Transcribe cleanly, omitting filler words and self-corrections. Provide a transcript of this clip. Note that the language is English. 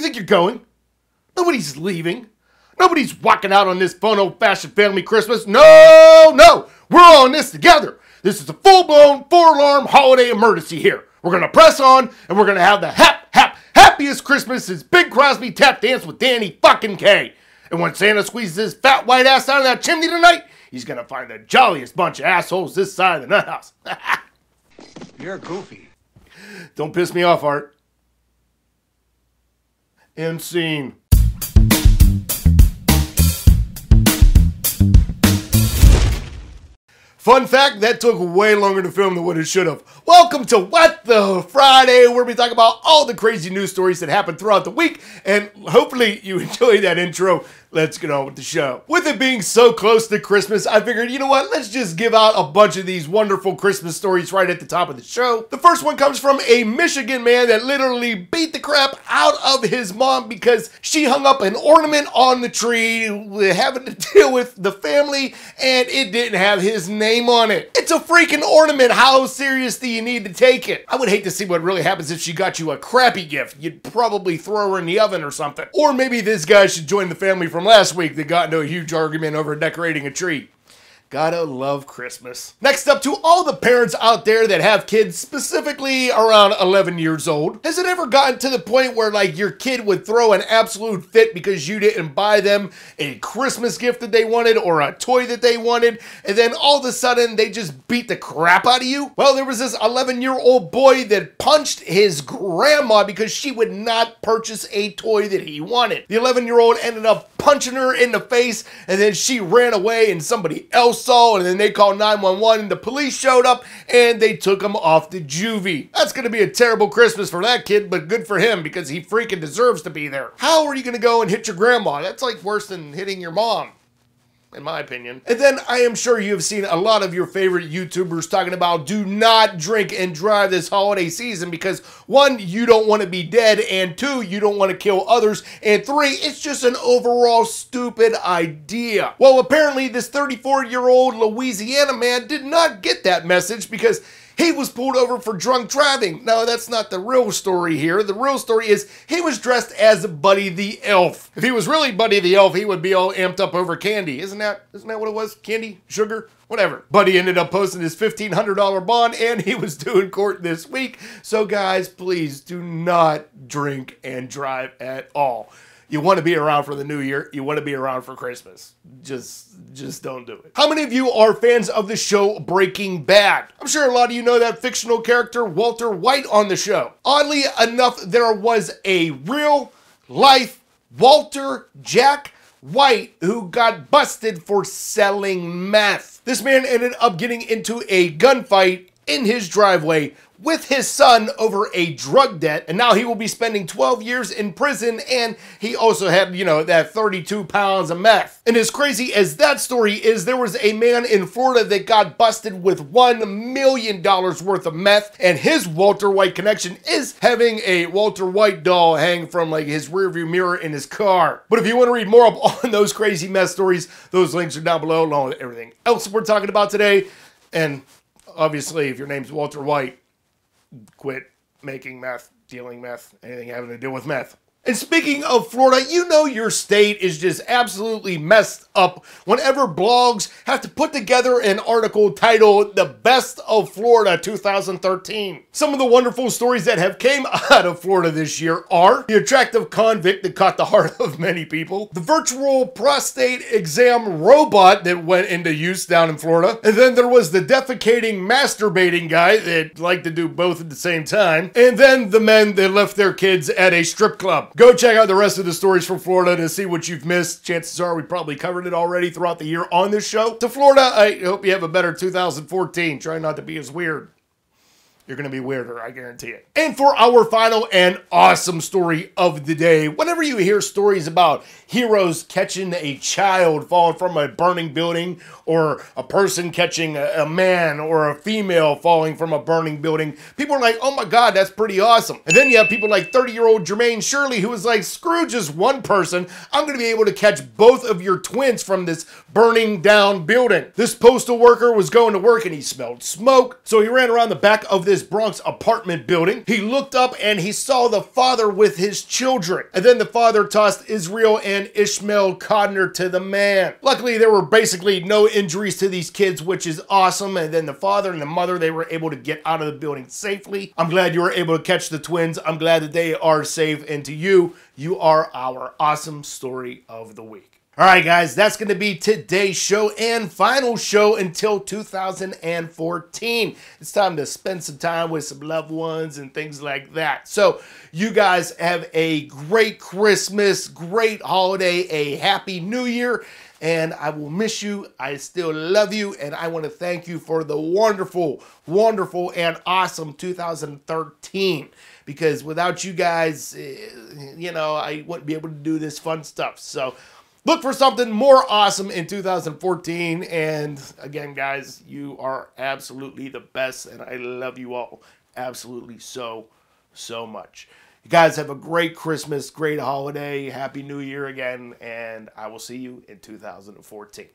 you think you're going? Nobody's leaving. Nobody's walking out on this fun old-fashioned family Christmas. No, no. We're on this together. This is a full-blown, four-alarm holiday emergency here. We're going to press on, and we're going to have the happiest Christmas since Big Crosby tap dance with Danny fucking Kaye. And when Santa squeezes his fat white ass out of that chimney tonight, he's going to find the jolliest bunch of assholes this side of the nut house. You're goofy. Don't piss me off, Art. End scene. Fun fact, that took way longer to film than what it should have. Welcome to What the Friday, where we talk about all the crazy news stories that happened throughout the week, and hopefully you enjoyed that intro. Let's get on with the show. With it being so close to Christmas, I figured, you know what, let's just give out a bunch of these wonderful Christmas stories right at the top of the show. The first one comes from a Michigan man that literally beat the crap out of his mom because she hung up an ornament on the tree, having to deal with the family, and it didn't have his name on it. It's a freaking ornament. How serious do you need to take it? I would hate to see what really happens if she got you a crappy gift. You'd probably throw her in the oven or something. Or maybe this guy should join the family from last week that got into a huge argument over decorating a tree. Gotta love Christmas. Next up, to all the parents out there that have kids specifically around 11 years old, has it ever gotten to the point where like your kid would throw an absolute fit because you didn't buy them a Christmas gift that they wanted or a toy that they wanted, and then all of a sudden they just beat the crap out of you? Well, there was this 11-year-old boy that punched his grandma because she would not purchase a toy that he wanted. The 11-year-old ended up punching her in the face, and then she ran away and somebody else saw, and then they called 911 and the police showed up and they took him off to juvie. That's gonna be a terrible Christmas for that kid, but good for him because he freaking deserves to be there. How are you gonna go and hit your grandma? That's like worse than hitting your mom, in my opinion. And then I am sure you have seen a lot of your favorite YouTubers talking about do not drink and drive this holiday season because one, you don't want to be dead, and two, you don't want to kill others, and three, it's just an overall stupid idea. Well, apparently this 34-year-old Louisiana man did not get that message because he was pulled over for drunk driving. No, that's not the real story here. The real story is he was dressed as Buddy the Elf. If he was really Buddy the Elf, he would be all amped up over candy. Isn't that what it was? Candy? Sugar? Whatever. Buddy ended up posting his $1,500 bond and he was due in court this week. So guys, please do not drink and drive at all. You want to be around for the new year. You want to be around for Christmas. Just don't do it. How many of you are fans of the show Breaking Bad? I'm sure a lot of you know that fictional character Walter White on the show. Oddly enough, there was a real life Walter Jack White who got busted for selling meth. This man ended up getting into a gunfight in his driveway with his son over a drug debt, and now he will be spending 12 years in prison, and he also had, you know, that 32 pounds of meth. And as crazy as that story is, there was a man in Florida that got busted with $1 million worth of meth, and his Walter White connection is having a Walter White doll hang from like his rearview mirror in his car. But if you want to read more up on those crazy meth stories, those links are down below along with everything else we're talking about today. And obviously, if your name's Walter White, quit making meth, dealing meth, anything having to do with meth. And speaking of Florida, you know your state is just absolutely messed up whenever blogs have to put together an article titled The Best of Florida 2013. Some of the wonderful stories that have came out of Florida this year are the attractive convict that caught the heart of many people, the virtual prostate exam robot that went into use down in Florida, and then there was the defecating, masturbating guy that liked to do both at the same time, and then the men that left their kids at a strip club. Go check out the rest of the stories from Florida to see what you've missed. Chances are we probably covered it already throughout the year on this show. To Florida, I hope you have a better 2014. Try not to be as weird. You're going to be weirder, I guarantee it. And for our final and awesome story of the day, whenever you hear stories about heroes catching a child falling from a burning building, or a person catching a man or a female falling from a burning building, people are like, oh my God, that's pretty awesome. And then you have people like 30-year-old Jermaine Shirley who was like, screw just one person. I'm going to be able to catch both of your twins from this burning down building. This postal worker was going to work and he smelled smoke, so he ran around the back of this this Bronx apartment building. He looked up and he saw the father with his children. And then the father tossed Israel and Ishmael Codner to the man. Luckily, there were basically no injuries to these kids, which is awesome. And then the father and the mother, they were able to get out of the building safely. I'm glad you were able to catch the twins. I'm glad that they are safe. And to you, you are our awesome story of the week. All right, guys, that's going to be today's show and final show until 2014. It's time to spend some time with some loved ones and things like that. So you guys have a great Christmas, great holiday, a happy new year, and I will miss you. I still love you, and I want to thank you for the wonderful, wonderful, and awesome 2013. Because without you guys, you know, I wouldn't be able to do this fun stuff. So look for something more awesome in 2014. And again, guys, you are absolutely the best. And I love you all absolutely so much. You guys have a great Christmas, great holiday. Happy New Year again. And I will see you in 2014.